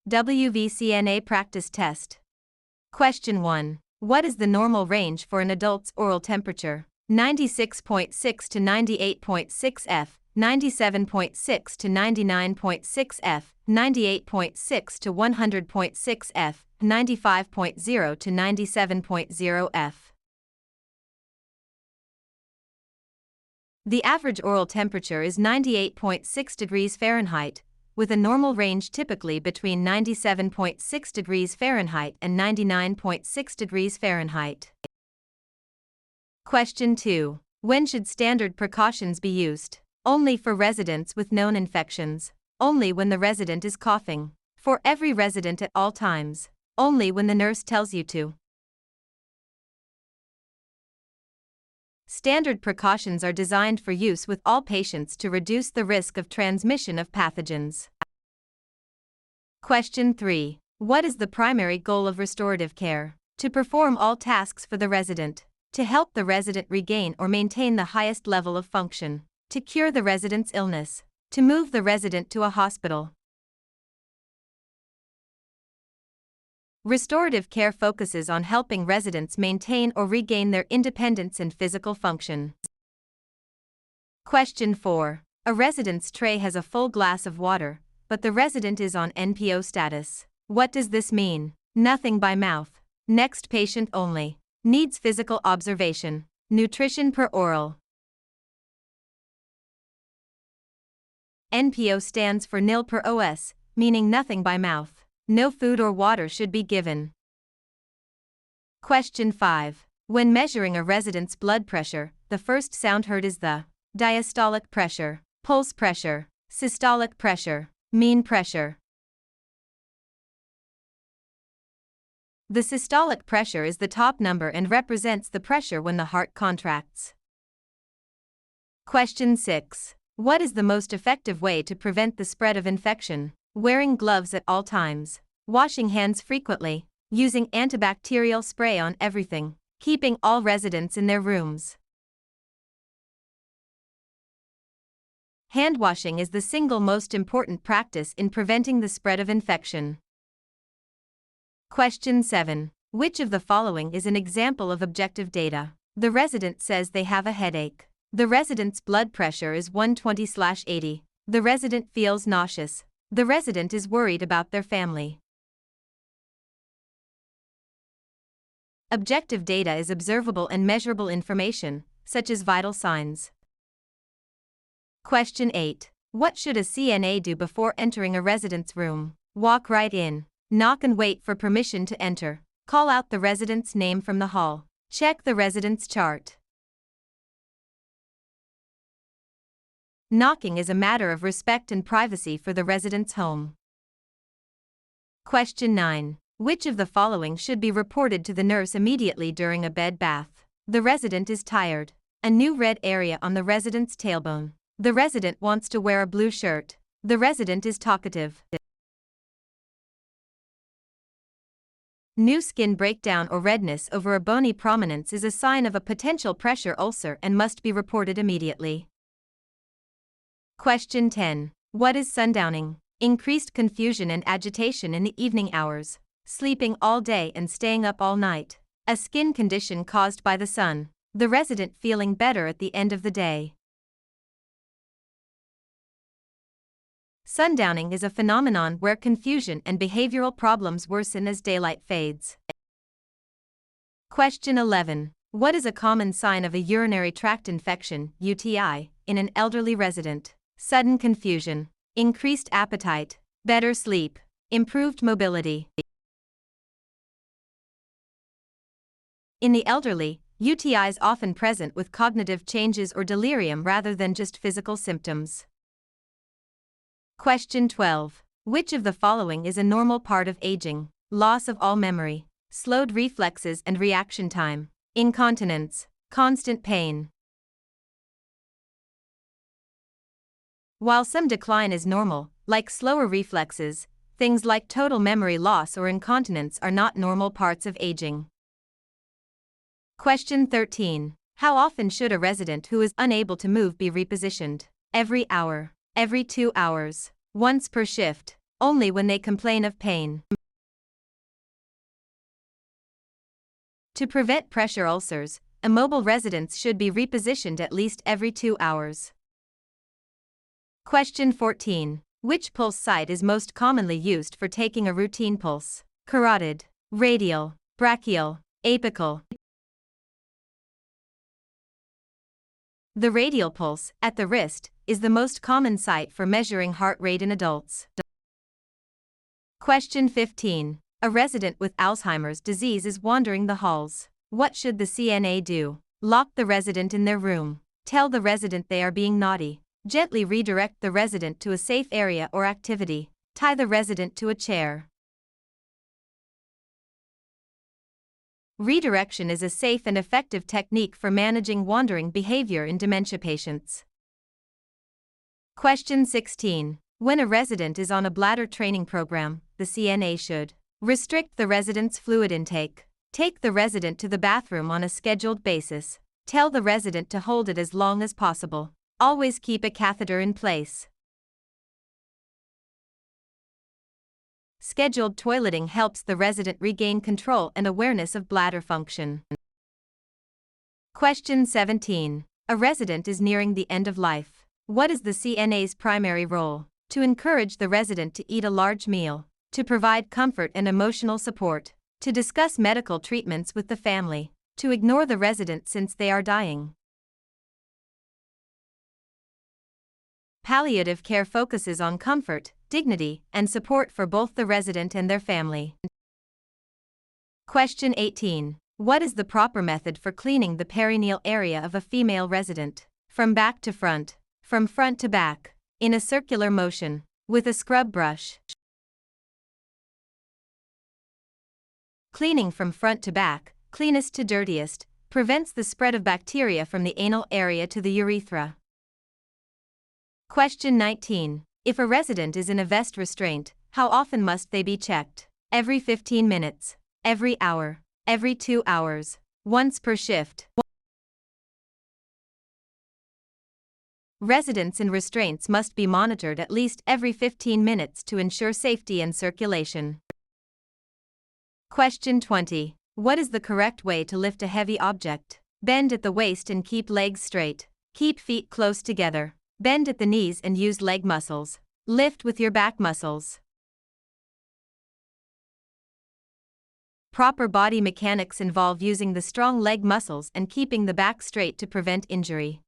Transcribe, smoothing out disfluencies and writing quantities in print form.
WV CNA practice test. Question 1. What is the normal range for an adult's oral temperature? 96.6 to 98.6 F, 97.6 to 99.6 F, 98.6 to 100.6 F, 95.0 to 97.0 F. The average oral temperature is 98.6 degrees Fahrenheit, with a normal range typically between 97.6 degrees Fahrenheit and 99.6 degrees Fahrenheit. Question 2. When should standard precautions be used? Only for residents with known infections. Only when the resident is coughing. For every resident at all times. Only when the nurse tells you to. Standard precautions are designed for use with all patients to reduce the risk of transmission of pathogens. Question 3. What is the primary goal of restorative care? To perform all tasks for the resident. To help the resident regain or maintain the highest level of function. To cure the resident's illness. To move the resident to a hospital. Restorative care focuses on helping residents maintain or regain their independence and physical function. Question 4. A resident's tray has a full glass of water, but the resident is on NPO status. What does this mean? Nothing by mouth. Next patient only. Needs physical observation. Nutrition per oral. NPO stands for nil per OS, meaning nothing by mouth. No food or water should be given. Question 5. When measuring a resident's blood pressure, the first sound heard is the diastolic pressure, pulse pressure, systolic pressure, mean pressure. The systolic pressure is the top number and represents the pressure when the heart contracts. Question 6. What is the most effective way to prevent the spread of infection? Wearing gloves at all times. Washing hands frequently. Using antibacterial spray on everything. Keeping all residents in their rooms. Handwashing is the single most important practice in preventing the spread of infection. Question 7. Which of the following is an example of objective data? The resident says they have a headache. The resident's blood pressure is 120/80. The resident feels nauseous. The resident is worried about their family. Objective data is observable and measurable information, such as vital signs. Question 8. What should a CNA do before entering a resident's room? Walk right in. Knock and wait for permission to enter. Call out the resident's name from the hall. Check the resident's chart. Knocking is a matter of respect and privacy for the resident's home. Question 9. Which of the following should be reported to the nurse immediately during a bed bath? The resident is tired. A new red area on the resident's tailbone. The resident wants to wear a blue shirt. The resident is talkative. New skin breakdown or redness over a bony prominence is a sign of a potential pressure ulcer and must be reported immediately. Question 10. What is sundowning? Increased confusion and agitation in the evening hours. Sleeping all day and staying up all night. A skin condition caused by the sun. The resident feeling better at the end of the day. Sundowning is a phenomenon where confusion and behavioral problems worsen as daylight fades. Question 11. What is a common sign of a urinary tract infection, UTI, in an elderly resident? Sudden confusion, increased appetite, better sleep, improved mobility. In the elderly, UTIs often present with cognitive changes or delirium rather than just physical symptoms. Question 12. Which of the following is a normal part of aging? Loss of all memory, slowed reflexes and reaction time, incontinence, constant pain. While some decline is normal, like slower reflexes, things like total memory loss or incontinence are not normal parts of aging. Question 13. How often should a resident who is unable to move be repositioned? Every hour, every 2 hours, once per shift, only when they complain of pain. To prevent pressure ulcers, immobile residents should be repositioned at least every 2 hours. Question 14. Which pulse site is most commonly used for taking a routine pulse? Carotid, radial, brachial, apical. The radial pulse, at the wrist, is the most common site for measuring heart rate in adults. Question 15. A resident with Alzheimer's disease is wandering the halls. What should the CNA do? Lock the resident in their room. Tell the resident they are being naughty. Gently redirect the resident to a safe area or activity. Tie the resident to a chair. Redirection is a safe and effective technique for managing wandering behavior in dementia patients. Question 16. When a resident is on a bladder training program, the CNA should restrict the resident's fluid intake. Take the resident to the bathroom on a scheduled basis. Tell the resident to hold it as long as possible. Always keep a catheter in place. Scheduled toileting helps the resident regain control and awareness of bladder function. Question 17. A resident is nearing the end of life. What is the CNA's primary role? To encourage the resident to eat a large meal. To provide comfort and emotional support. To discuss medical treatments with the family. To ignore the resident since they are dying. Palliative care focuses on comfort, dignity, and support for both the resident and their family. Question 18. What is the proper method for cleaning the perineal area of a female resident? From back to front. From front to back. In a circular motion. With a scrub brush. Cleaning from front to back, cleanest to dirtiest, prevents the spread of bacteria from the anal area to the urethra. Question 19. If a resident is in a vest restraint, how often must they be checked? Every 15 minutes. Every hour. Every 2 hours. Once per shift. Residents in restraints must be monitored at least every 15 minutes to ensure safety and circulation. Question 20. What is the correct way to lift a heavy object? Bend at the waist and keep legs straight. Keep feet close together. Bend at the knees and use leg muscles. Lift with your back muscles. Proper body mechanics involve using the strong leg muscles and keeping the back straight to prevent injury.